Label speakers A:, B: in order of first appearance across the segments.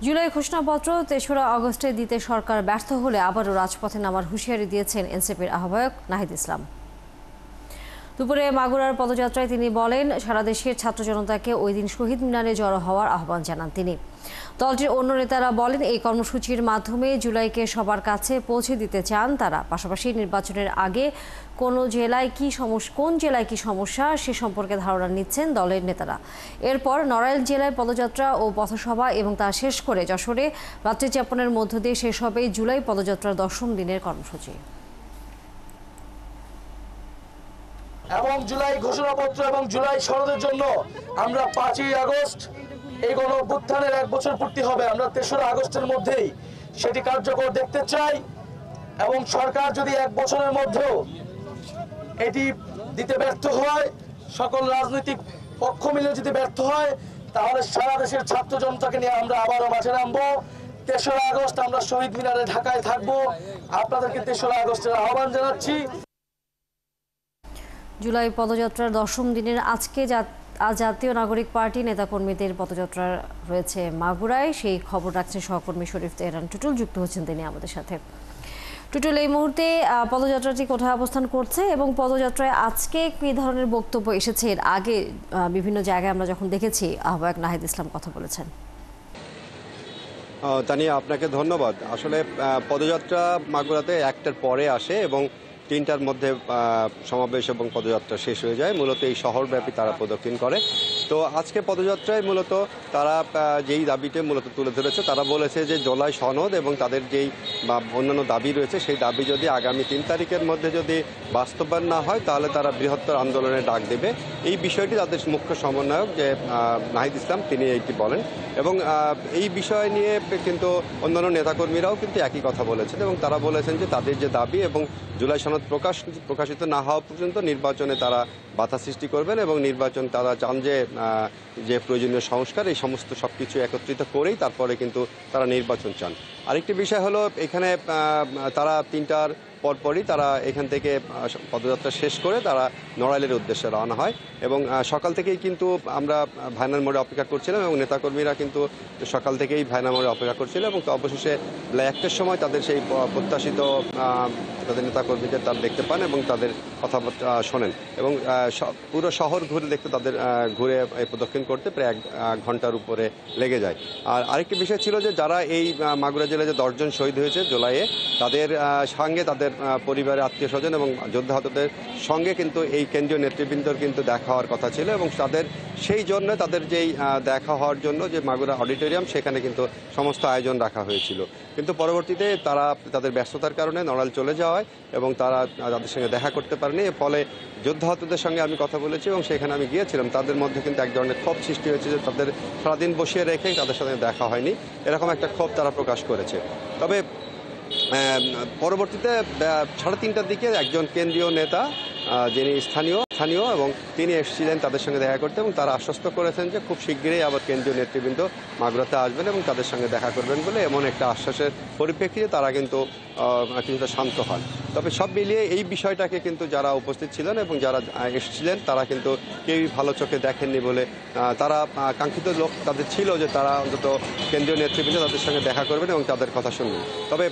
A: জুলাই ঘোষণাপত্র ৩রা আগস্টে দিতে সরকার ব্যর্থ হলে আবারও রাজপথে নামার হুঁশিয়ারি দিয়েছেন এনসিপির আহ্বায়ক নাহিদ ইসলাম। দুপুরে মাগুরার পদযাত্রায় তিনি বলেন, সারা দেশের ছাত্র জনতাকে ওই দিন শহীদ মিনারে জড়ো হওয়ার আহ্বান জানান তিনি। দলটির অন্য নেতারা বলেন, এই কর্মসূচির মাধ্যমে জুলাইকে সবার কাছে পৌঁছে দিতে চান তারা। পাশাপাশি নির্বাচনের আগে কোন জেলায় কি সমস্যা সে সম্পর্কে ধারণা নিচ্ছেন দলের নেতারা। এরপর নড়াইল জেলায় পদযাত্রা ও পথসভা এবং তা শেষ করে যশোরে রাত্রিযাপনের মধ্য দিয়ে শেষ হবে জুলাই পদযাত্রার 10ম দিনের কর্মসূচি।
B: এবং জুলাই ঘোষণাপত্র এবং জুলাই সনদের জন্য আমরা 5ই আগস্ট এই গণঅভ্যুত্থানের 1 বছর পূর্তি হবে। আমরা 3রা আগস্টের মধ্যেই সেটি কার্যকর দেখতে চাই এবং সরকার যদি 1 বছরের মধ্যেও এটি দিতে ব্যর্থ হয়, সকল রাজনৈতিক পক্ষ মিলে যদি ব্যর্থ হয়, তাহলে সারা দেশের ছাত্র জনতাকে নিয়ে আমরা আবারও মাঠে নামবো। 3রা আগস্ট আমরা শহীদ মিনারে ঢাকায় থাকবো। আপনাদেরকে 3রা আগস্টের আহ্বান জানাচ্ছি।
A: জুলাই পদযাত্রার 10ম দিনের আজকে জাতীয় নাগরিক পার্টি নেতাকর্মীদের পদযাত্রা রয়েছে মাগুরায়। সেই খবর রাখছেন সহকর্মী শরীফ তেহরান টুটুল, যুক্ত হচ্ছেন তিনি আমাদের সাথে। টুটুল, এই মুহূর্তে পদযাত্রাটি কোথায় অবস্থান করছে এবং পদযাত্রায় আজকে কী ধরনের বক্তব্য এসেছে? এর আগে বিভিন্ন জায়গায় আমরা যখন দেখেছি আহ্বায়ক নাহিদ ইসলাম কথা বলেছেন।
C: তানিয়া, আপনাকে ধন্যবাদ। আসলে পদযাত্রা মাগুরাতে 1টার পরে আসে এবং 3টার মধ্যে সমাবেশ এবং পদযাত্রা শেষ হয়ে যায়। মূলত এই শহরব্যাপী তারা প্রদক্ষিণ করে। তো আজকে পদযাত্রায় মূলত তারা যেই দাবিতে মূলত তুলে ধরেছে, তারা বলেছে যে জুলাই সনদ এবং তাদের যেই অন্যান্য দাবি রয়েছে, সেই দাবি যদি আগামী 3 তারিখের মধ্যে যদি বাস্তবায়ন না হয়, তাহলে তারা বৃহত্তর আন্দোলনের ডাক দেবে। এই বিষয়টি তাদের মুখ্য সমন্বয়ক যে নাহিদ ইসলাম, তিনি এইটি বলেন। এবং এই বিষয় নিয়ে কিন্তু অন্যান্য নেতাকর্মীরাও কিন্তু একই কথা বলেছেন এবং তারা বলেছেন যে তাদের যে দাবি এবং জুলাই সনদ প্রকাশিত না হওয়া পর্যন্ত নির্বাচনে তারা বাধা সৃষ্টি করবেন এবং নির্বাচন তারা চান যে প্রয়োজনীয় সংস্কার, এই সমস্ত সবকিছু একত্রিত করেই তারপরে কিন্তু তারা নির্বাচন চান। আরেকটি বিষয় হলো, এখানে তারা 3টার পরপরই তারা এখান থেকে পদযাত্রা শেষ করে তারা নড়াইলের উদ্দেশ্যে রওনা হয় এবং সকাল থেকেই কিন্তু আমরা ভায়নার মোড়ে অপেক্ষা করছিলাম এবং নেতাকর্মীরা কিন্তু সকাল থেকেই ভায়নার মোড়ে অপেক্ষা করছিল এবং তো অবশেষে 1টার সময় তাদের সেই প্রত্যাশিত তাদের নেতাকর্মীদের তারা দেখতে পান এবং তাদের কথাবার্তা শোনেন এবং পুরো শহর ঘুরে প্রদক্ষিণ করতে প্রায় 1 ঘন্টার উপরে লেগে যায়। আর আরেকটি বিষয় ছিল যে যারা এই মাগুরা জেলায় যে 10 জন শহীদ হয়েছে জুলাইয়ে, তাদের সঙ্গে তাদের পরিবারের আত্মীয় স্বজন এবং যোদ্ধাহতদের সঙ্গে কিন্তু এই কেন্দ্রীয় নেতৃবৃন্দর কিন্তু দেখা হওয়ার কথা ছিল এবং সেই জন্য তাদের যেই দেখা হওয়ার জন্য যে মাগুরা অডিটোরিয়াম, সেখানে কিন্তু সমস্ত আয়োজন রাখা হয়েছিল। কিন্তু পরবর্তীতে তারা তাদের ব্যস্ততার কারণে নড়াইল চলে যাওয়ায় এবং তারা তাদের সঙ্গে দেখা করতে পারেনি। ফলে যোদ্ধাহতদের সঙ্গে আমি কথা বলেছি এবং সেখানে আমি গিয়েছিলাম। তাদের মধ্যে কিন্তু এক ধরনের ক্ষোভ সৃষ্টি হয়েছে যে তাদের সারাদিন বসিয়ে রেখে তাদের সাথে দেখা হয়নি, এরকম একটা ক্ষোভ তারা প্রকাশ করেছে। তবে পরবর্তীতে 3:30টার দিকে একজন কেন্দ্রীয় নেতা, যিনি স্থানীয় এবং তিনি এসেছিলেন তাদের সঙ্গে দেখা করতে এবং তারা আশ্বস্ত করেছেন যে খুব শিগগিরই আবার কেন্দ্রীয় নেতৃবৃন্দ মাগুরাতে আসবেন এবং তাদের সঙ্গে দেখা করবেন বলে, এমন একটা আশ্বাসের পরিপ্রেক্ষিতে তারা কিন্তু কিছুটা শান্ত হন। তবে সব মিলিয়ে এই বিষয়টাকে কিন্তু যারা উপস্থিত ছিলেন এবং যারা এসেছিলেন তারা কিন্তু কেউই ভালো চোখে দেখেননি বলে, তারা কাঙ্ক্ষিত লোক তাদের ছিল যে তারা অন্তত কেন্দ্রীয় নেতৃবৃন্দ তাদের সঙ্গে দেখা করবেন এবং তাদের কথা শুনবেন। তবে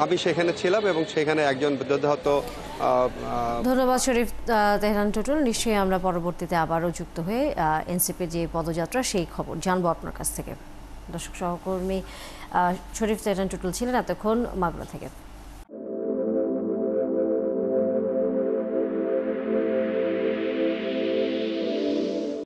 C: আমি সেখানে ছিলাম এবং সেখানে একজন যোদ্ধাহত।
A: ধন্যবাদ শরীফ তেহরান টুটুল। নিশ্চয়ই আমরা পরবর্তীতে আবারও যুক্ত হয়ে এনসিপির যে পদযাত্রা সেই খবর জানবো আপনার কাছ থেকে। দর্শক, সহকর্মী শরীফ তেহরান টুটুল ছিলেন এতক্ষণ মাগুরা থেকে।